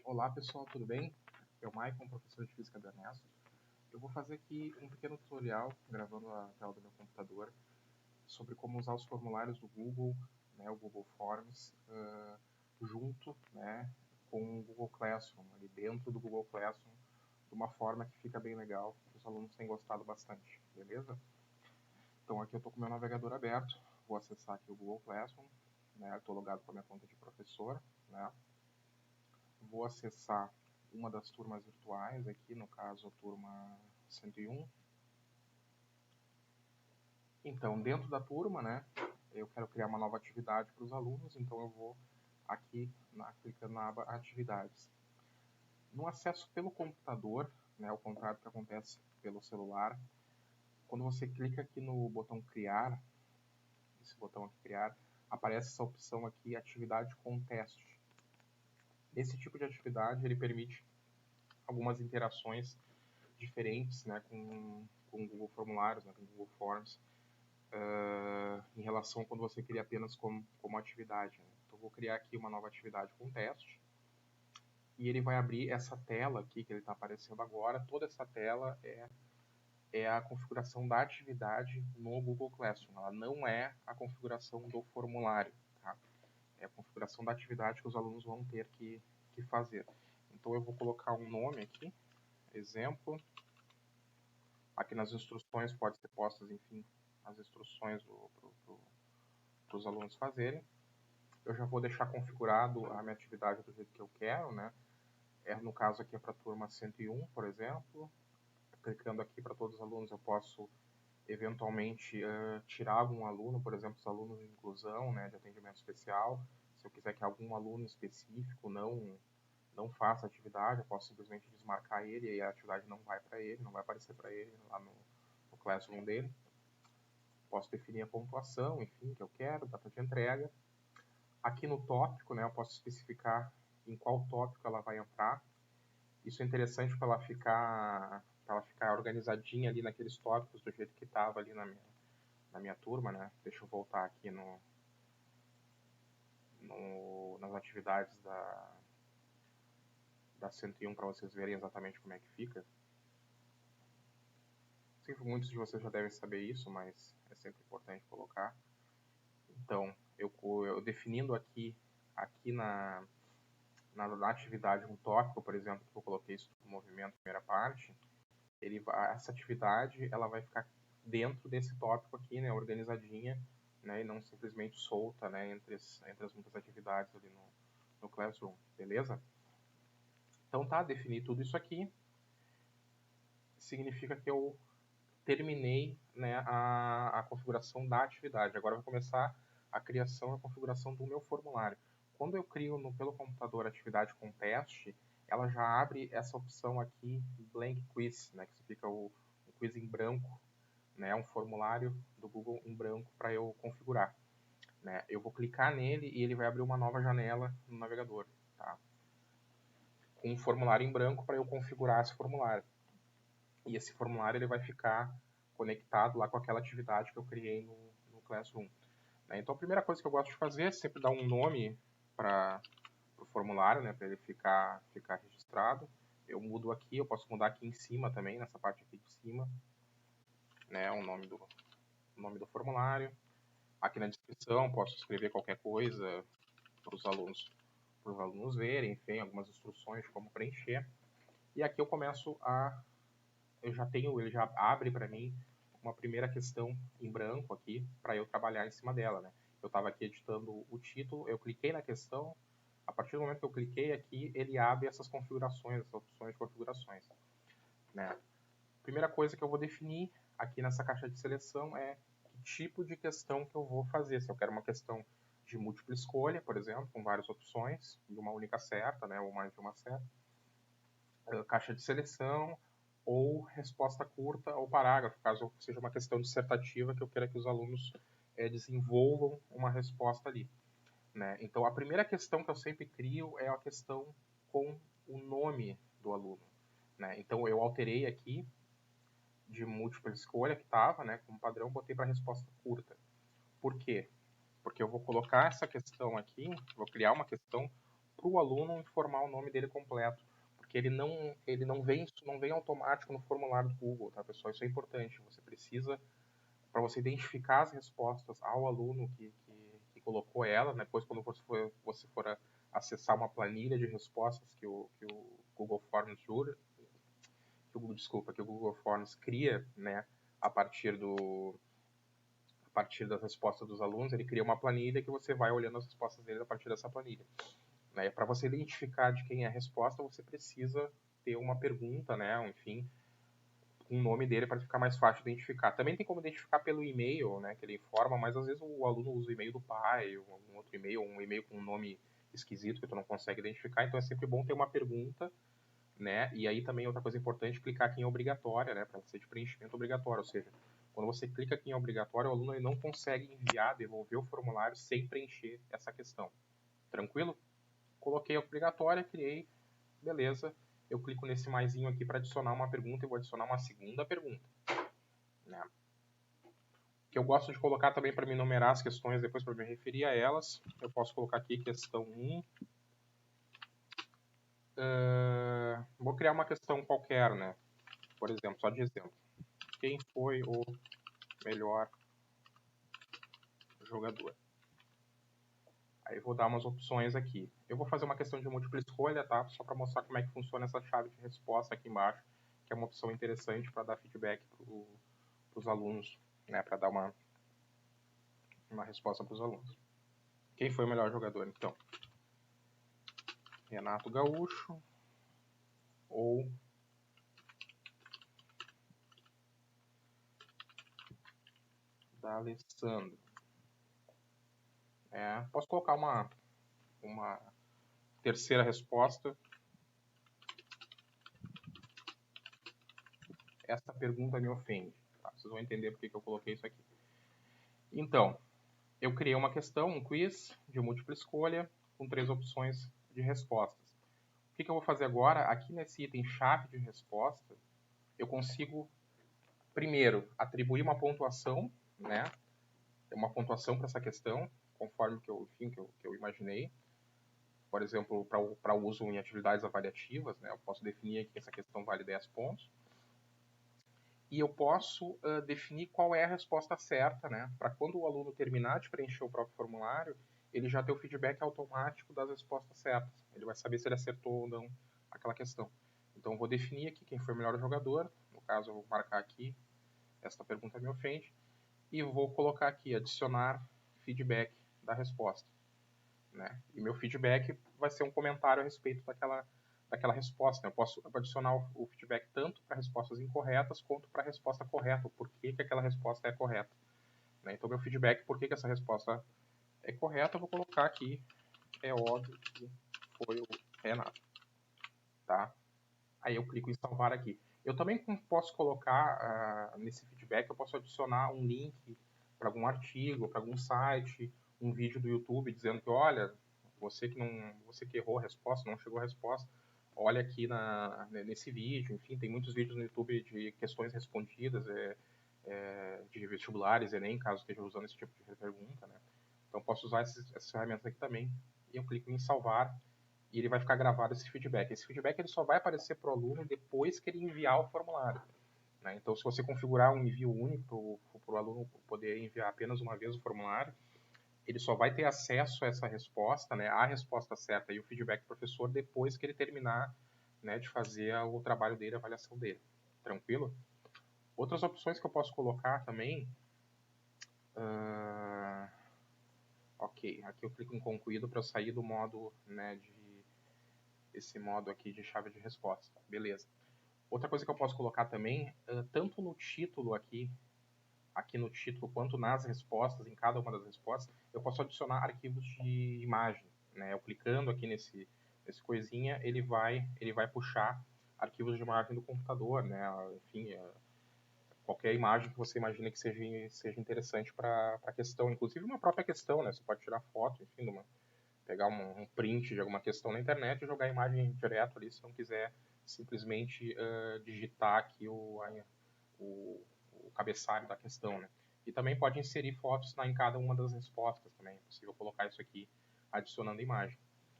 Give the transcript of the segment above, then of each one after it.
Olá pessoal, tudo bem? Eu, Maicon, professor de Física da Ernesto. Eu vou fazer aqui um pequeno tutorial, gravando a tela do meu computador, sobre como usar os formulários do Google, né, o Google Forms, junto, né, com o Google Classroom, ali dentro do Google Classroom, de uma forma que fica bem legal, que os alunos têm gostado bastante, beleza? Então aqui eu estou com o meu navegador aberto, vou acessar aqui o Google Classroom, né, estou logado com a minha conta de professor, né, vou acessar uma das turmas virtuais aqui, no caso a turma 101. Então, dentro da turma, né, eu quero criar uma nova atividade para os alunos, então eu vou aqui clicando na aba Atividades. No acesso pelo computador, né, ao contrário do que acontece pelo celular, quando você clica aqui no botão Criar, esse botão aqui Criar, aparece essa opção aqui, Atividade com Teste. Esse tipo de atividade, ele permite algumas interações diferentes, né, com o Google Formulários, né, com o Google Forms, em relação a quando você cria apenas como atividade. Né? Então, eu vou criar aqui uma nova atividade com teste, e ele vai abrir essa tela aqui que ele está aparecendo agora. Toda essa tela é a configuração da atividade no Google Classroom. Ela não é a configuração do formulário, tá? É a configuração da atividade que os alunos vão ter que fazer. Então, eu vou colocar um nome aqui, exemplo. Aqui nas instruções pode ser postas, enfim, as instruções para os alunos fazerem. Eu já vou deixar configurado a minha atividade do jeito que eu quero, né? No caso aqui é para a turma 101, por exemplo. Clicando aqui para todos os alunos, eu posso eventualmente tirar algum aluno, por exemplo, os alunos de inclusão, né, de atendimento especial. Se eu quiser que algum aluno específico não faça a atividade, eu posso simplesmente desmarcar ele e a atividade não vai para ele, não vai aparecer para ele lá no Classroom dele. Posso definir a pontuação, enfim, que eu quero, data de entrega. Aqui no tópico, né, eu posso especificar em qual tópico ela vai entrar. Isso é interessante para ela ficar organizadinha ali naqueles tópicos do jeito que estava ali na minha turma, né? Deixa eu voltar aqui nas atividades da 101 para vocês verem exatamente como é que fica. Sei que muitos de vocês já devem saber isso, mas é sempre importante colocar. Então, eu definindo aqui na atividade um tópico, por exemplo, que eu coloquei isso no movimento, primeira parte, essa atividade ela vai ficar dentro desse tópico aqui, né, organizadinha, né, e não simplesmente solta, né, entre as muitas atividades ali no Classroom, beleza? Então tá, defini tudo isso aqui, significa que eu terminei, né, a configuração da atividade. Agora vai começar a criação e a configuração do meu formulário. Quando eu crio pelo computador a atividade com teste, ela já abre essa opção aqui, Blank Quiz, né, que fica o quiz em branco, né, um formulário do Google em branco para eu configurar. Né? Eu vou clicar nele e ele vai abrir uma nova janela no navegador, tá? Com um formulário em branco para eu configurar esse formulário. E esse formulário ele vai ficar conectado lá com aquela atividade que eu criei no Classroom. Né? Então a primeira coisa que eu gosto de fazer é sempre dar um nome para o formulário, né, para ele ficar registrado. Eu mudo aqui, eu posso mudar aqui em cima também, nessa parte aqui de cima, né, o nome do formulário. Aqui na descrição posso escrever qualquer coisa para os alunos verem, enfim, algumas instruções de como preencher. E aqui eu começo ele já abre para mim uma primeira questão em branco aqui, para eu trabalhar em cima dela, né? Eu estava aqui editando o título, eu cliquei na questão, a partir do momento que eu cliquei aqui, ele abre essas configurações, essas opções de configurações, né? Primeira coisa que eu vou definir aqui nessa caixa de seleção é que tipo de questão que eu vou fazer. Se eu quero uma questão de múltipla escolha, por exemplo, com várias opções, e uma única certa, né, ou mais de uma certa. Caixa de seleção, ou resposta curta ou parágrafo, caso seja uma questão dissertativa que eu queira que os alunos desenvolvam uma resposta ali. Né? Então, a primeira questão que eu sempre crio é a questão com o nome do aluno. Né? Então, eu alterei aqui de múltipla escolha que estava, né, como padrão, botei para resposta curta. Por quê? Porque eu vou colocar essa questão aqui, vou criar uma questão para o aluno informar o nome dele completo, porque ele não vem automático no formulário do Google, tá, pessoal? Isso é importante. Você precisa, para você identificar as respostas ao aluno que colocou ela, né? Depois, quando você for acessar uma planilha de respostas que o Google Forms jura, que o Google Forms cria, né, a partir das respostas dos alunos, ele cria uma planilha que você vai olhando as respostas dele a partir dessa planilha. Né? Para você identificar de quem é a resposta, você precisa ter uma pergunta, né, enfim, com o nome dele para ficar mais fácil de identificar. Também tem como identificar pelo e-mail, né, que ele informa, mas às vezes o aluno usa o e-mail do pai, ou algum outro e-mail, ou um e-mail com um nome esquisito que tu não consegue identificar, então é sempre bom ter uma pergunta, né? E aí também outra coisa importante, clicar aqui em obrigatória, né, para ser de preenchimento obrigatório, ou seja, quando você clica aqui em obrigatório, o aluno ele não consegue enviar, devolver o formulário sem preencher essa questão. Tranquilo? Coloquei obrigatória, criei, beleza. Eu clico nesse maisinho aqui para adicionar uma pergunta e vou adicionar uma segunda pergunta. Né? Que eu gosto de colocar também para me numerar as questões depois para me referir a elas. Eu posso colocar aqui questão 1. Vou criar uma questão qualquer, né? Por exemplo, só de exemplo. Quem foi o melhor jogador? Aí vou dar umas opções aqui. Eu vou fazer uma questão de múltipla escolha, tá? Só para mostrar como é que funciona essa chave de resposta aqui embaixo, que é uma opção interessante para dar feedback para os alunos, né? Para dar uma resposta para os alunos. Quem foi o melhor jogador, então? Renato Gaúcho ou D'Alessandro? Posso colocar uma terceira resposta. Essa pergunta me ofende. Tá? Vocês vão entender por que eu coloquei isso aqui. Então, eu criei uma questão, um quiz de múltipla escolha com 3 opções de respostas. O que eu vou fazer agora? Aqui nesse item chave de resposta, eu consigo, primeiro, atribuir uma pontuação, né? Uma pontuação para essa questão, conforme que eu imaginei. Por exemplo, para o uso em atividades avaliativas, né? Eu posso definir aqui que essa questão vale 10 pontos. E eu posso definir qual é a resposta certa, né? Para quando o aluno terminar de preencher o próprio formulário, ele já ter o feedback automático das respostas certas. Ele vai saber se ele acertou ou não aquela questão. Então, eu vou definir aqui quem foi o melhor jogador. No caso, eu vou marcar aqui, esta pergunta me ofende. E vou colocar aqui, adicionar feedback da resposta. Né? E meu feedback vai ser um comentário a respeito daquela resposta. Né? Eu posso adicionar o feedback tanto para respostas incorretas quanto para a resposta correta, o porquê que aquela resposta é correta. Né? Então, meu feedback, por que essa resposta é correta, eu vou colocar aqui, é óbvio que foi o Renato. Tá? Aí eu clico em salvar aqui. Eu também posso colocar nesse feedback, eu posso adicionar um link para algum artigo, para algum site, um vídeo do YouTube dizendo que, olha, você que errou a resposta, não chegou a resposta, olha aqui nesse vídeo. Enfim, tem muitos vídeos no YouTube de questões respondidas, de vestibulares, Enem, caso esteja usando esse tipo de pergunta, né? Então, posso usar essas ferramentas aqui também. E eu clico em salvar e ele vai ficar gravado esse feedback. Esse feedback ele só vai aparecer para o aluno depois que ele enviar o formulário. Né? Então, se você configurar um envio único para o aluno poder enviar apenas uma vez o formulário, ele só vai ter acesso a essa resposta, né, a resposta certa e o feedback do professor depois que ele terminar, né, de fazer o trabalho dele, a avaliação dele. Tranquilo? Outras opções que eu posso colocar também... Ok, aqui eu clico em concluído para eu sair do modo, né, esse modo aqui de chave de resposta. Beleza. Outra coisa que eu posso colocar também, tanto no título aqui no título, quanto nas respostas, em cada uma das respostas, eu posso adicionar arquivos de imagem. Né? Eu clicando aqui nesse coisinha, ele vai puxar arquivos de imagem do computador, né? Enfim, qualquer imagem que você imagine que seja interessante para a questão, inclusive uma própria questão, né? Você pode tirar foto, enfim, pegar um print de alguma questão na internet e jogar a imagem direto ali, se não quiser simplesmente digitar aqui o cabeçalho da questão, né? E também pode inserir fotos em cada uma das respostas também. É possível colocar isso aqui adicionando imagem.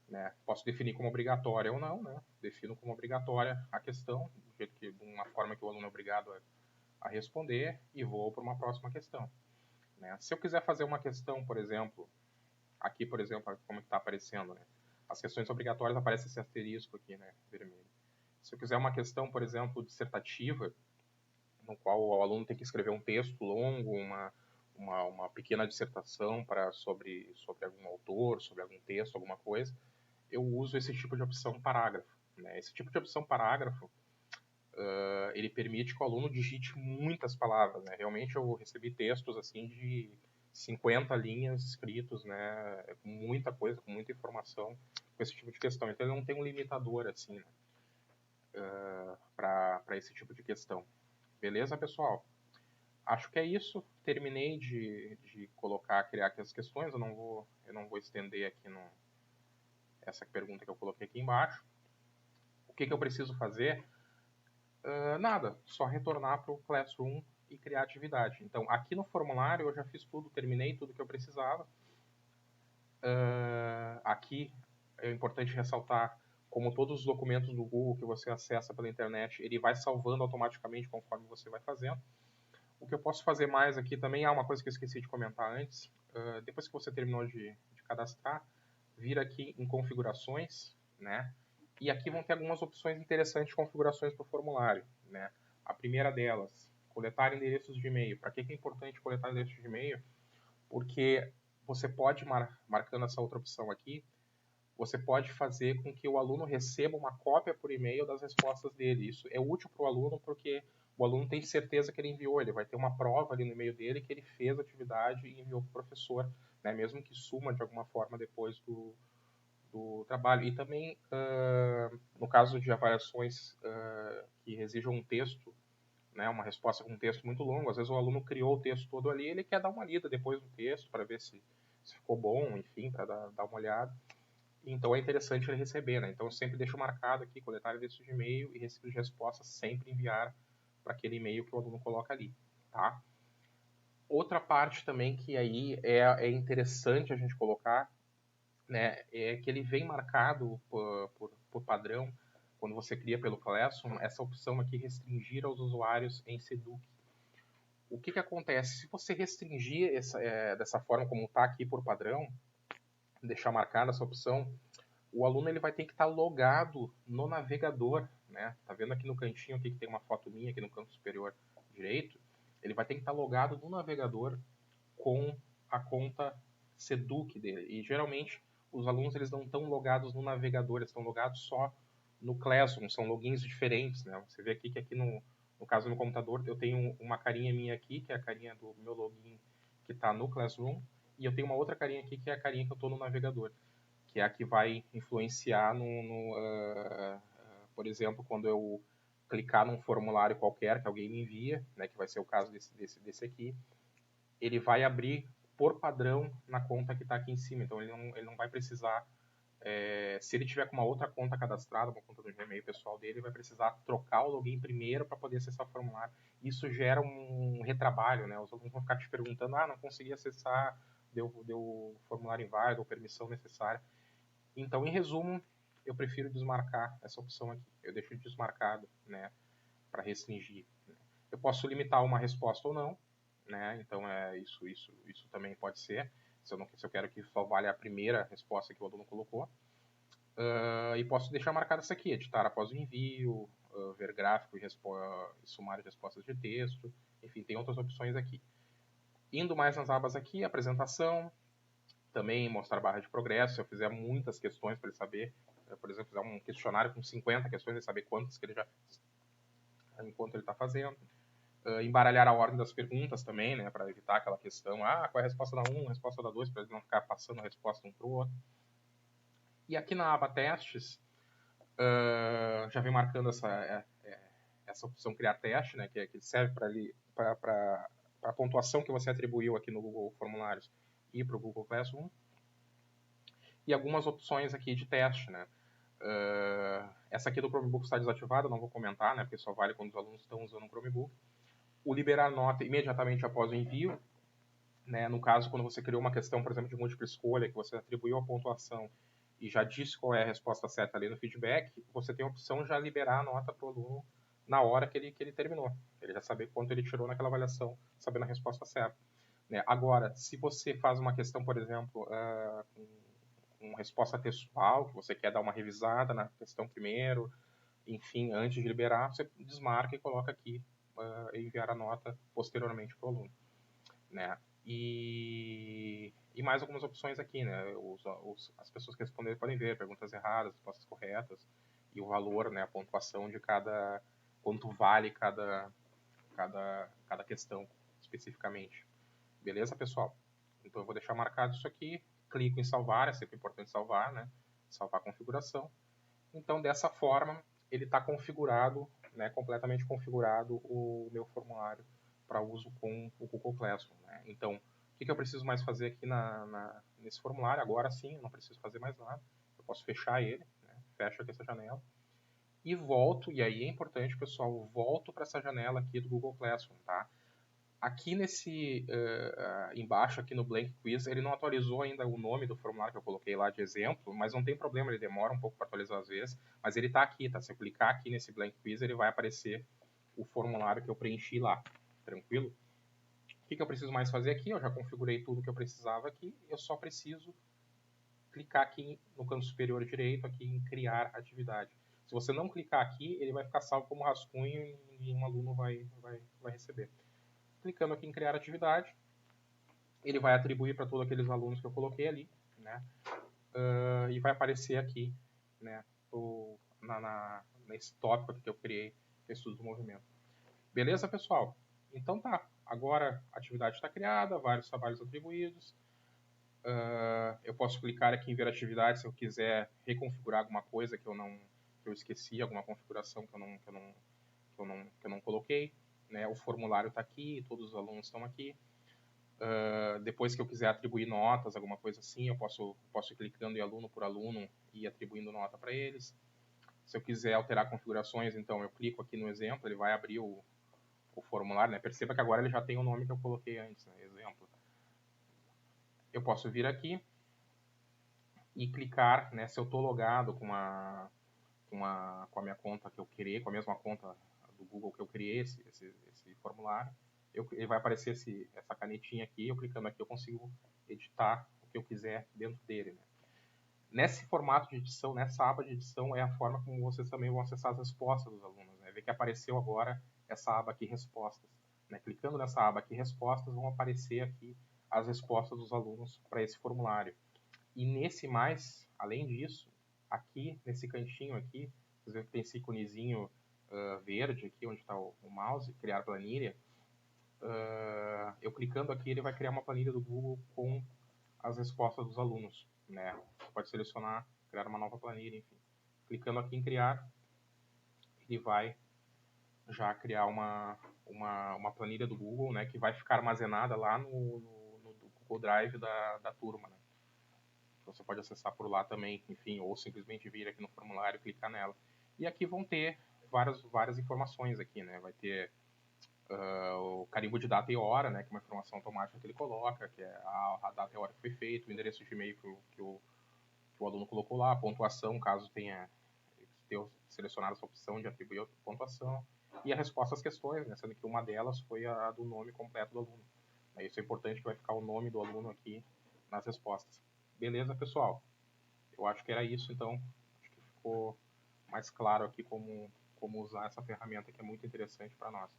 né? Posso definir como obrigatória ou não, né? Defino como obrigatória a questão, de uma forma que o aluno é obrigado a responder, e vou para uma próxima questão, né? Se eu quiser fazer uma questão, por exemplo, aqui, por exemplo, como está aparecendo, né? As questões obrigatórias aparecem esse asterisco aqui, né? Vermelho. Se eu quiser uma questão, por exemplo, dissertativa, no qual o aluno tem que escrever um texto longo, uma pequena dissertação sobre algum autor, sobre algum texto, alguma coisa, eu uso esse tipo de opção parágrafo, né? Esse tipo de opção parágrafo, ele permite que o aluno digite muitas palavras, né? Realmente eu recebi textos assim de 50 linhas escritos, né? Com muita coisa, com muita informação, com esse tipo de questão. Então ele não tem um limitador assim, né? Para esse tipo de questão. Beleza, pessoal? Acho que é isso. Terminei de criar aqui as questões. Eu não vou estender aqui essa pergunta que eu coloquei aqui embaixo. O que eu preciso fazer? Nada, só retornar para o Classroom e criar atividade. Então, aqui no formulário eu já fiz tudo, terminei tudo que eu precisava. Aqui é importante ressaltar, como todos os documentos do Google que você acessa pela internet, ele vai salvando automaticamente conforme você vai fazendo. O que eu posso fazer mais aqui também, uma coisa que eu esqueci de comentar antes, depois que você terminou de cadastrar, vir aqui em configurações, né? E aqui vão ter algumas opções interessantes de configurações para o formulário, né? A primeira delas, coletar endereços de e-mail. Para que é importante coletar endereços de e-mail? Porque você pode, marcando essa outra opção aqui, você pode fazer com que o aluno receba uma cópia por e-mail das respostas dele. Isso é útil para o aluno porque o aluno tem certeza que ele enviou, ele vai ter uma prova ali no e-mail dele que ele fez a atividade e enviou para o professor, né? Mesmo que suma de alguma forma depois do trabalho. E também, no caso de avaliações que exijam um texto, né, uma resposta com um texto muito longo, às vezes o aluno criou o texto todo ali, ele quer dar uma lida depois do texto para ver se ficou bom, enfim, para dar uma olhada. Então é interessante ele receber, né? Então eu sempre deixo marcado aqui, coletar endereço de e-mail e recibo de resposta, sempre enviar para aquele e-mail que o aluno coloca ali, tá? Outra parte também que aí é interessante a gente colocar, né, é que ele vem marcado por padrão, quando você cria pelo Classroom, essa opção aqui, restringir aos usuários em Seduc. O que acontece? Se você restringir dessa forma como está aqui por padrão, deixar marcada essa opção, o aluno ele vai ter que estar logado no navegador, né? Tá vendo aqui no cantinho aqui que tem uma foto minha aqui no canto superior direito? Ele vai ter que estar logado no navegador com a conta Seduc dele. E geralmente os alunos eles não estão logados no navegador, eles estão logados só no Classroom, são logins diferentes, né? Você vê aqui que aqui no caso no computador eu tenho uma carinha minha aqui, que é a carinha do meu login que está no Classroom, e eu tenho uma outra carinha aqui que é a carinha que eu estou no navegador, que é a que vai influenciar por exemplo, quando eu clicar num formulário qualquer que alguém me envia, né, que vai ser o caso desse aqui, ele vai abrir por padrão na conta que está aqui em cima. Então ele não vai precisar, se ele tiver com uma outra conta cadastrada, uma conta do Gmail pessoal dele, ele vai precisar trocar o login primeiro para poder acessar o formulário. Isso gera um retrabalho, né? Os alunos vão ficar te perguntando, não consegui acessar, deu formulário inválido ou permissão necessária. Então, em resumo, eu prefiro desmarcar essa opção aqui. Eu deixo desmarcado, né, para restringir. Eu posso limitar uma resposta ou não, né? Então isso também pode ser. Se eu quero que só valha a primeira resposta que o aluno colocou. E posso deixar marcada essa aqui, editar após o envio, ver gráfico e sumário de respostas de texto. Enfim, tem outras opções aqui. Indo mais nas abas aqui, apresentação, também mostrar barra de progresso. Se eu fizer muitas questões para ele saber, por exemplo, fizer um questionário com 50 questões, ele saber quantas que ele já fez enquanto ele está fazendo. Embaralhar a ordem das perguntas também, né, para evitar aquela questão, qual é a resposta da 1, a resposta da 2, para ele não ficar passando a resposta um para o outro. E aqui na aba testes, já vem marcando essa opção criar teste, né, que serve para a pontuação que você atribuiu aqui no Google Formulários e para o Google Classroom. E algumas opções aqui de teste, né. Essa aqui do Chromebook está desativada, não vou comentar, né, porque só vale quando os alunos estão usando o Chromebook. O liberar nota imediatamente após o envio, né, no caso, quando você criou uma questão, por exemplo, de múltipla escolha, que você atribuiu a pontuação e já disse qual é a resposta certa ali no feedback, você tem a opção de já liberar a nota para o aluno na hora que ele terminou. Ele já saber quanto ele tirou naquela avaliação, sabendo a resposta certa. Né? Agora, se você faz uma questão, por exemplo, com resposta textual, que você quer dar uma revisada na questão primeiro, enfim, antes de liberar, você desmarca e coloca aqui enviar a nota posteriormente para o aluno. Né? E mais algumas opções aqui, né? As pessoas que responderem podem ver perguntas erradas, respostas corretas e o valor, né? A pontuação de cada, quanto vale cada questão especificamente. Beleza, pessoal? Então eu vou deixar marcado isso aqui, clico em salvar, é sempre importante salvar, né? Salvar a configuração. Então dessa forma ele está configurado, né? Completamente configurado o meu formulário para uso com o Google Classroom. Né? Então, o que eu preciso mais fazer aqui nesse formulário? Agora sim, eu não preciso fazer mais nada. Eu posso fechar ele, né? Fecho aqui essa janela. E volto, e aí é importante, pessoal, volto para essa janela aqui do Google Classroom, tá? Aqui embaixo, aqui no Blank Quiz, ele não atualizou ainda o nome do formulário que eu coloquei lá de exemplo, mas não tem problema, ele demora um pouco para atualizar às vezes, mas ele está aqui, tá? Se eu clicar aqui nesse Blank Quiz, ele vai aparecer o formulário que eu preenchi lá, tranquilo? O que eu preciso mais fazer aqui? Eu já configurei tudo que eu precisava aqui, eu só preciso clicar aqui no canto superior direito, aqui em criar atividade. Se você não clicar aqui, ele vai ficar salvo como rascunho e nenhum aluno vai receber. Clicando aqui em criar atividade, ele vai atribuir para todos aqueles alunos que eu coloquei ali, né? E vai aparecer aqui, né? Nesse tópico aqui que eu criei, que é estudo do movimento. Beleza, pessoal? Então tá. Agora a atividade está criada, vários trabalhos atribuídos. Eu posso clicar aqui em ver atividade se eu quiser reconfigurar alguma coisa que eu esqueci, alguma configuração que eu não coloquei. Né? O formulário está aqui, todos os alunos estão aqui. Depois que eu quiser atribuir notas, alguma coisa assim, eu posso ir clicando em aluno por aluno e atribuindo nota para eles. Se eu quiser alterar configurações, então eu clico aqui no exemplo, ele vai abrir o formulário. Né? Perceba que agora ele já tem o nome que eu coloquei antes, né? Exemplo. Eu posso vir aqui e clicar, né, se eu estou logado com a minha conta que eu criei, com a mesma conta do Google que eu criei esse formulário, ele vai aparecer essa canetinha aqui, eu clicando aqui eu consigo editar o que eu quiser dentro dele. Né? Nesse formato de edição, nessa aba de edição, é a forma como vocês também vão acessar as respostas dos alunos. Né? Vê que apareceu agora essa aba aqui, respostas. Né? Clicando nessa aba aqui, respostas, vão aparecer aqui as respostas dos alunos para esse formulário. E nesse mais, além disso, aqui nesse cantinho aqui, vocês veem que tem esse iconezinho verde aqui, onde está o mouse, criar planilha. Eu clicando aqui, ele vai criar uma planilha do Google com as respostas dos alunos. Né? Você pode selecionar, criar uma nova planilha, enfim. Clicando aqui em criar, ele vai já criar uma planilha do Google, né, que vai ficar armazenada lá no Google Drive da turma. Né? Você pode acessar por lá também, enfim, ou simplesmente vir aqui no formulário e clicar nela. E aqui vão ter várias informações aqui, né? Vai ter o carimbo de data e hora, né? Que é uma informação automática que ele coloca, que é a data e a hora que foi feito, o endereço de e-mail que o aluno colocou lá, a pontuação, caso tenha selecionado essa opção de atribuir a pontuação, e a resposta às questões, né? Sendo que uma delas foi a do nome completo do aluno. Isso é importante, que vai ficar o nome do aluno aqui nas respostas. Beleza, pessoal? Eu acho que era isso, então acho que ficou mais claro aqui como usar essa ferramenta que é muito interessante para nós.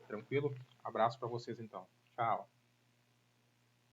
Tranquilo? Abraço para vocês então. Tchau.